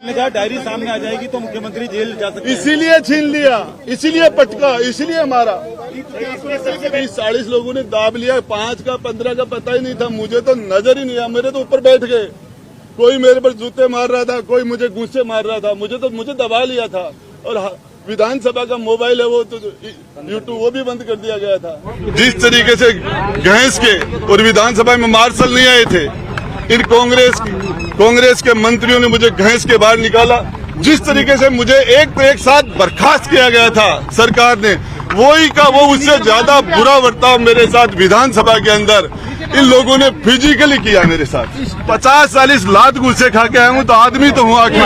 ने कहा डायरी सामने आ जाएगी तो मुख्यमंत्री जेल जा सकते हैं। इसीलिए छीन लिया, इसीलिए पटका, इसीलिए मारा। 20-40 लोगों ने दाब लिया, 5 का 15 का पता ही नहीं था। मुझे तो नजर ही नहीं आया, मेरे तो ऊपर बैठ गए। कोई मेरे पर जूते मार रहा था, कोई मुझे गुस्से मार रहा था। मुझे दबा लिया था। और विधानसभा का मोबाइल है वो तो यूट्यूब वो भी बंद कर दिया गया था। जिस तरीके से घैंस के और विधानसभा में मार्शल नहीं आए थे, इन कांग्रेस के मंत्रियों ने मुझे घैंस के बाहर निकाला। जिस तरीके से मुझे एक साथ बर्खास्त किया गया था सरकार ने, वो उससे ज्यादा बुरा बर्ताव मेरे साथ विधानसभा के अंदर इन लोगों ने फिजिकली किया मेरे साथ। 50-40 लात गुस्से खा के आया हूँ तो आदमी तो हूँ आखिर।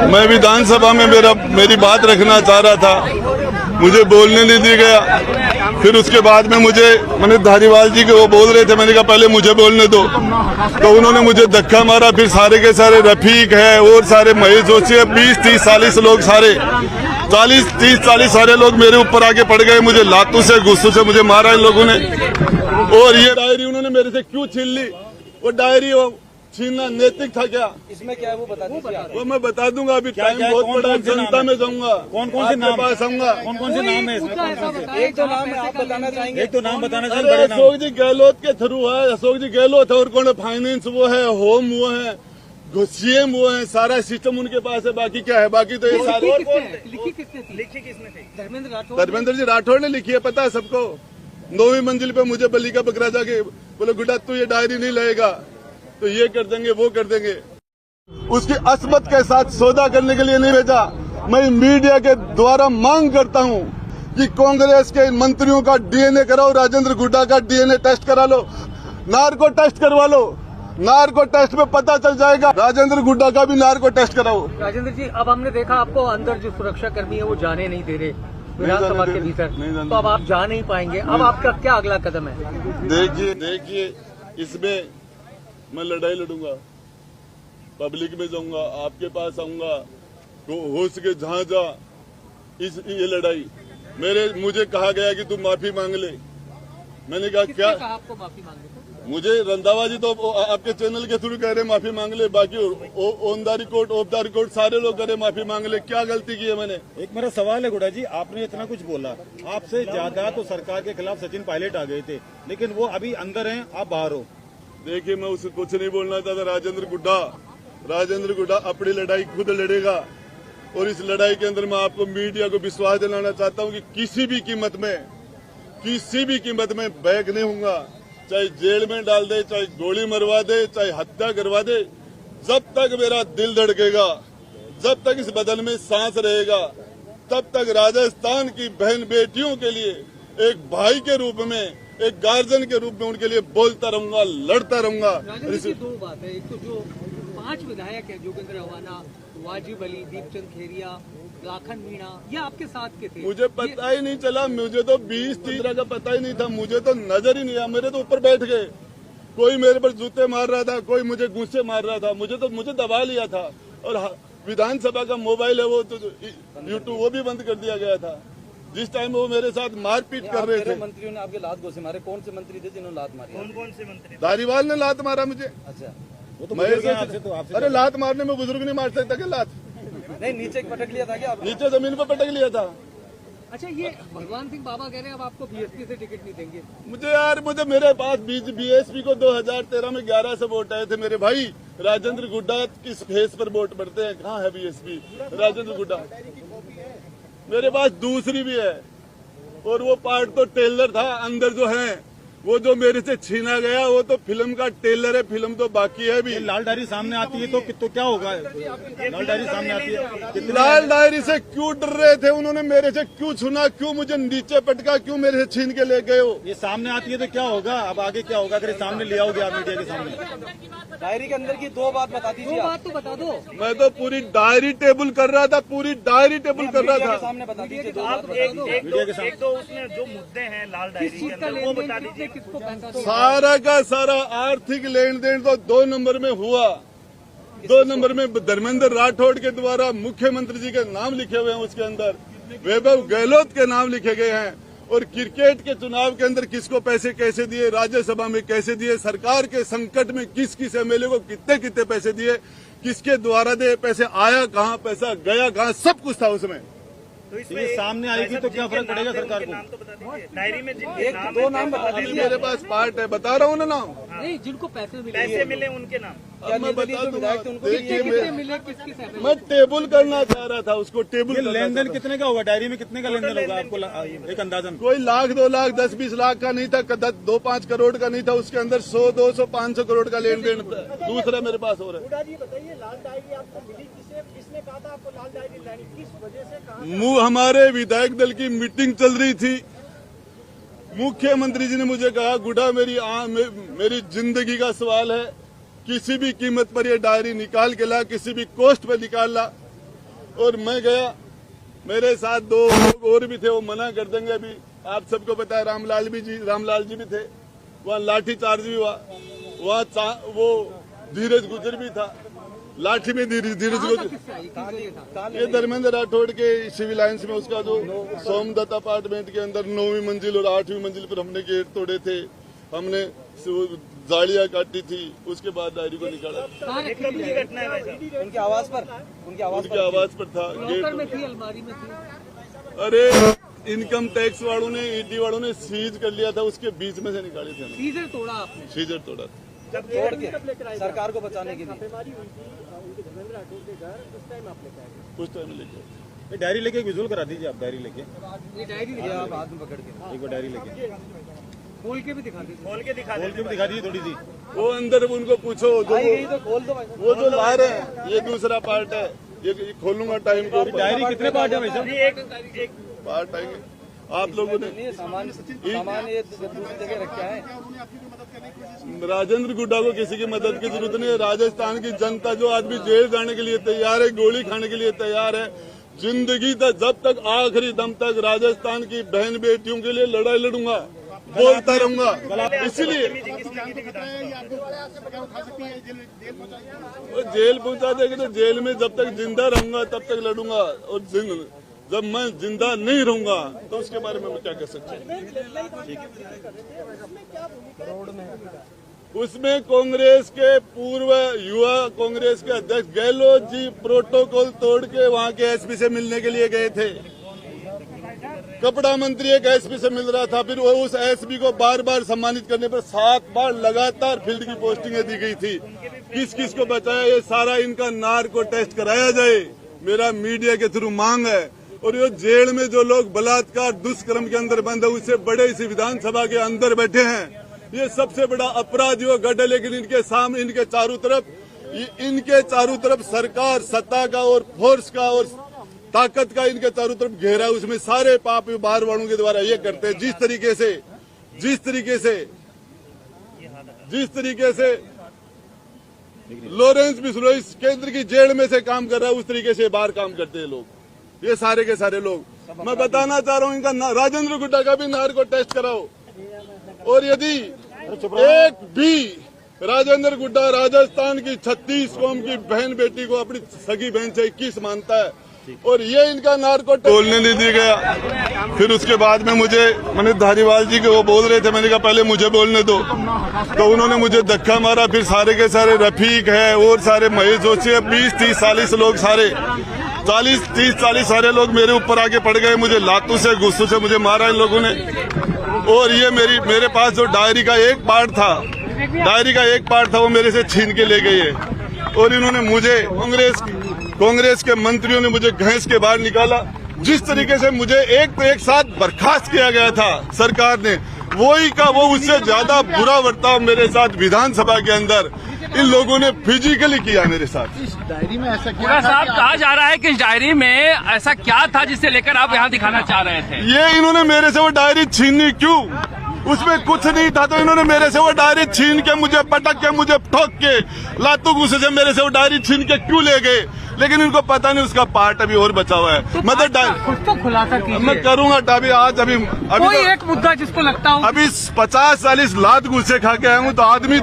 मैं विधानसभा में मेरी बात रखना चाह रहा था, मुझे बोलने नहीं दिया गया। फिर उसके बाद में मैंने धारीवाल जी के वो बोल रहे थे, मैंने कहा पहले मुझे बोलने दो, तो उन्होंने मुझे धक्का मारा। फिर सारे के सारे रफीक है और सारे महेश जोशी है, 20-30-40 लोग, सारे 40-30-40 सारे लोग मेरे ऊपर आके पड़ गए। मुझे लातों से गुस्सों से मुझे मारा इन लोगों ने। और ये डायरी उन्होंने मेरे से क्यों छीन ली? वो डायरी छीनना नैतिक था क्या? इसमें क्या है वो बता दीजिए। वो मैं बता दूंगा, अभी टाइम बहुत बड़ा, जनता में जाऊंगा, कौन से नाम पास आऊंगा। कौन से नाम है इसमें? एक दो नाम आप बताना चाहेंगे? एक तो नाम बताना चाहेंगे। अशोक जी गहलोत के थ्रू है, अशोक जी गहलोत है। और कौन है? फाइनेंस वो है, होम वो है, सीएम वो है, सारा सिस्टम उनके पास है। बाकी क्या है? बाकी तो ये सारे लिखी किसने थी? धर्मेंद्र जी राठौड़ ने लिखी है, पता है सबको। 9वीं मंजिल पे मुझे बली का बकरा जाके बोले गुड्डा तू ये डायरी नहीं लाएगा तो ये कर देंगे वो कर देंगे। उसकी असमत के साथ सौदा करने के लिए नहीं भेजा। मैं मीडिया के द्वारा मांग करता हूं कि कांग्रेस के मंत्रियों का डीएनए कराओ, राजेंद्र गुड्डा का डीएनए टेस्ट करा लो, नार्को टेस्ट करवा लो। नार्को टेस्ट में पता चल जाएगा। राजेंद्र गुड्डा का भी नार्को टेस्ट कराओ। राजेंद्र जी, अब हमने देखा आपको अंदर जो सुरक्षा कर्मी है वो जाने नहीं दे रहे विधानसभा के भीतर, तो अब आप जा नहीं पाएंगे। अब आपका क्या अगला कदम है? देखिए इसमें मैं लड़ाई लड़ूंगा, पब्लिक में जाऊंगा, आपके पास आऊंगा, हो सके जहां जा। ये लड़ाई मुझे कहा गया कि तू माफी मांग ले। मैंने कहा क्या? आपको माफी मांगे? मुझे रंधावा जी तो आपके चैनल के थ्रू कह रहे माफी मांग ले, बाकी on the record of the record सारे लोग कह रहे माफी मांग ले। क्या गलती की है मैंने? एक मेरा सवाल है गुड्डा जी, आपने इतना कुछ बोला, आपसे ज्यादा तो सरकार के खिलाफ सचिन पायलट आ गए थे, लेकिन वो अभी अंदर हैं, आप बाहर हो। देखिए मैं उसे कुछ नहीं बोलना चाहता। राजेंद्र गुड्डा अपनी लड़ाई खुद लड़ेगा। और इस लड़ाई के अंदर मैं आपको मीडिया को विश्वास दिलाना चाहता हूँ कि किसी भी कीमत में बैक नहीं होऊंगा। चाहे जेल में डाल दे, चाहे गोली मरवा दे, चाहे हत्या करवा दे, जब तक मेरा दिल धड़केगा, जब तक इस बदन में सांस रहेगा, तब तक राजस्थान की बहन बेटियों के लिए एक भाई के रूप में, एक गार्जियन के रूप में उनके लिए बोलता रहूंगा, लड़ता रहूंगा। दो बात है, एक तो जो 5 विधायक है, जोगेंद्र रवाना, वाजिब अली, दीपचंद खेरिया, लाखन मीणा, ये आपके साथ के थे। मुझे पता ही नहीं चला, मुझे तो 20-30 का पता ही नहीं था। मुझे तो नजर ही नहीं आया, मेरे तो ऊपर बैठ गए। कोई मेरे पर जूते मार रहा था, कोई मुझे गुस्से मार रहा था। मुझे दबा लिया था। और विधानसभा का मोबाइल है वो तो यूट्यूब वो भी बंद कर दिया गया था। जिस टाइम वो मेरे साथ मारपीट कर रहे थे। मंत्रियों ने आपके लात घोंसे मारे, कौन से मंत्री थे जिन्होंने लात मारी? कौन से मंत्री? धारीवाल ने लात मारा मुझे। अच्छा, वो तो अरे लात मारने में बुजुर्ग नहीं मार सकता क्या? लात नहीं, नीचे पटक लिया था क्या? नीचे जमीन पर पटक लिया था। अच्छा, ये भगवान सिंह बाबा कह रहे हैं अब आपको बीएसपी से टिकट नहीं देंगे। मुझे मेरे पास बीएसपी को 2013 में 11 से वोट आए थे मेरे भाई। राजेंद्र गुड्डा किस फेस पर वोट पड़ते हैं? कहाँ है बीएसपी? राजेंद्र गुड्डा मेरे पास दूसरी भी है। और वो पार्ट तो टेलर था, अंदर जो है वो जो मेरे से छीना गया वो तो फिल्म का टेलर है, फिल्म तो बाकी है भी। लाल डायरी सामने आती है तो क्या होगा? लाल डायरी सामने आती है, लाल डायरी से क्यों डर रहे थे? उन्होंने मेरे से क्यों छुना? क्यों मुझे नीचे पटका? क्यों मेरे से छीन के ले गए हो? ये सामने आती है तो क्या होगा? अब आगे क्या होगा अगर सामने ले आओगे आप मीडिया के सामने? डायरी के अंदर की 2 बात बता दीजिए। 2 बात तो बता दो। मैं तो पूरी डायरी टेबल कर रहा था, पूरी डायरी टेबल कर रहा था। सामने बता दीजिए। मीडिया के दो उसमें जो मुद्दे हैं लाल डायरी के अंदर वो बता दीजिए। किसको पैसा सारा का सारा आर्थिक लेन देन तो 2 नंबर में हुआ। 2 नंबर में धर्मेंद्र राठौड़ के द्वारा मुख्यमंत्री जी के नाम लिखे हुए हैं, उसके अंदर वैभव गहलोत के नाम लिखे गए हैं। और क्रिकेट के चुनाव के अंदर किसको पैसे कैसे दिए, राज्यसभा में कैसे दिए, सरकार के संकट में किस किस एमएलए को कितने कितने पैसे दिए, किसके द्वारा दे, पैसे आया कहाँ, पैसा गया कहाँ, सब कुछ था उसमें। तो इसमें ये सामने आएगी तो क्या फर्क पड़ेगा सरकार को? नाम तो बता दीजिए, डायरी में जिनके नाम दो नाम बता अभी मेरे पास पार्ट है, बता रहा हूँ ना नाम। नहीं, जिनको पैसे मिले पैसे मिले उनके नाम। अब मैं बता दूंगा, देखिए कितने मिले, किसकी सैलरी? मैं टेबल करना चाह रहा था उसको, टेबल ये करना लेन देन चाह रहा था। कितने का हुआ? डायरी में कितने का लेन देन होगा आपको एक अंदाजन? कोई लाख 2 लाख 10-20 लाख का नहीं था, 2-5 करोड़ का नहीं था, उसके अंदर 100-200 500 करोड़ का लेन देन दूसरा मेरे पास हो रहा है। हुड्डा जी बताइए, लाल डायरी आपको मिली किसने कहा था आपको लाल डायरी लानी, किस वजह से कहा? हमारे विधायक दल की मीटिंग चल रही थी, मुख्यमंत्री जी ने मुझे कहा, गुड्डा मेरी जिंदगी का सवाल है, किसी भी कीमत पर ये डायरी निकाल के ला, किसी भी कॉस्ट पे निकाल ला। और मैं गया, मेरे साथ 2 लोग और भी थे, वो मना कर देंगे अभी, आप सबको पता है, रामलाल जी भी थे, वहाँ लाठी चार्ज भी हुआ, वहाँ वो धीरज गुजर भी था, लाठी में धीरज गुजर, ये धर्मेंद्र राठौड़ के सिविल लाइन्स में उसका जो सोमदत्त अपार्टमेंट के अंदर 9वीं मंजिल और 8वीं मंजिल पर हमने गेट तोड़े थे, हमने जालियां काटी थी, उसके बाद डायरी को निकाला। ये कब की घटना है भाई साहब? उनकी आवाज पर था लॉकर में गेट। थी, अलमारी में थी। अरे इनकम टैक्स वालों ने, ईडी वालों ने सीज कर लिया था, उसके बीच में से निकाले थे हमने। सीजर तोड़ा आपने? सीजर तोड़ा था। जब तोड़ के सरकार को बचाने के लिए छापेमारी हुई थी उनके धर्मेंद्र राठौड़ के घर, उस टाइम आप लेकर आए? कुछ टाइम लेके डायरी लेके एक विजुअल करा दीजिए आप, डायरी लेके ये डायरी दिया आप हाथ में पकड़ के, एक बार डायरी लेके खोल के भी दिखा दीजिए। खोल के दिखा खोल के भी दिखा दीजिए थोड़ी सी। वो अंदर उनको पूछो, तो खोल दो भाई। वो जो ला रहे हैं, ये दूसरा पार्ट है, ये खोलूंगा टाइम के ऊपर। डायरी कितने पार्ट है भाई साहब? एक पार्ट आएंगे आप लोगों ने। सामान ये दूसरी जगह रखा है। राजेंद्र गुड्डा को किसी की मदद की जरूरत नहीं है। राजस्थान की जनता, जो आदमी जेल जाने के लिए तैयार है, गोली खाने के लिए तैयार है, जिंदगी तक जब तक आखिरी दम तक राजस्थान की बहन बेटियों के लिए लड़ाई लड़ूंगा, बोलता रहूंगा। इसीलिए वो जेल पहुंचा देंगे तो जेल में जब तक जिंदा रहूंगा तब तक लड़ूंगा, और जब मैं जिंदा नहीं रहूंगा तो उसके बारे में मैं क्या कह सकता हूँ। उसमें कांग्रेस के पूर्व युवा कांग्रेस के अध्यक्ष गहलोत जी प्रोटोकॉल तोड़ के वहाँ के एसपी से मिलने के लिए गए थे। कपड़ा मंत्री एक एसपी से मिल रहा था, फिर वो उस एसपी को बार बार सम्मानित करने पर 7 बार लगातार फील्ड की पोस्टिंगें दी गई थी। किस किस को बचाया, ये सारा इनका नार्को टेस्ट कराया जाए, मेरा मीडिया के थ्रू मांग है। और ये जेल में जो लोग बलात्कार दुष्कर्म के अंदर बंद है, उससे बड़े इस विधानसभा के अंदर बैठे हैं, ये सबसे बड़ा अपराधियों गढ़ है। लेकिन इनके सामने, इनके चारों तरफ सरकार, सत्ता का और फोर्स का और ताकत का इनके चारों तरफ घेरा, उसमें सारे पाप बाहर वालों के द्वारा ये करते हैं। जिस तरीके से लॉरेंस बिश्नोई केंद्र की जेल में से काम कर रहा है, उस तरीके से बाहर काम करते हैं लोग, ये सारे के सारे लोग। मैं बताना चाह रहा हूँ, इनका राजेंद्र गुड्डा का भी नार्को टेस्ट कराओ। और यदि एक भी राजेंद्र गुड्डा राजस्थान की 36 कौम की बहन बेटी को अपनी सगी बहन से 21 मानता है, और ये इनका नार्को बोलने नहीं दिया गया। फिर उसके बाद में मैंने धारीवाल जी के वो बोल रहे थे, मैंने कहा पहले मुझे बोलने दो, तो उन्होंने मुझे धक्का मारा। फिर सारे के सारे रफीक है और सारे महेश जोशी है, 20-30 40 लोग, सारे 40 सारे लोग मेरे ऊपर आके पड़ गए। मुझे लातों से गुस्सों से मुझे मारा इन लोगों ने। और ये मेरे पास जो डायरी का एक पार्ट था वो मेरे से छीन के ले गए है। और इन्होंने मुझे, कांग्रेस के मंत्रियों ने मुझे घसीट के बाहर निकाला। जिस तरीके से मुझे एक साथ बर्खास्त किया गया था सरकार ने, वो उससे ज्यादा बुरा बर्ताव मेरे साथ विधानसभा के अंदर इन लोगों ने फिजिकली किया मेरे साथ। इस डायरी में ऐसा पूरा साहब कहा जा रहा है कि इस डायरी में ऐसा क्या था जिससे लेकर आप यहाँ दिखाना चाह रहे थे? ये इन्होंने मेरे से वो डायरी छीनी क्यों? उसमें कुछ नहीं था, तो इन्होंने मेरे से वो डायरी छीन के, मुझे पटक के, मुझे ठोक के, लातों गुस्से से मेरे से वो डायरी छीन के क्यों ले गए? लेकिन इनको पता नहीं उसका पार्ट अभी और बचा हुआ है। तो मतलब कुछ तो खुलासा कीजिए। मैं करूंगा अभी कोई एक मुद्दा जिसको लगता हो। अभी 50-40 लात गुस्से खा के आया हूँ, तो आदमी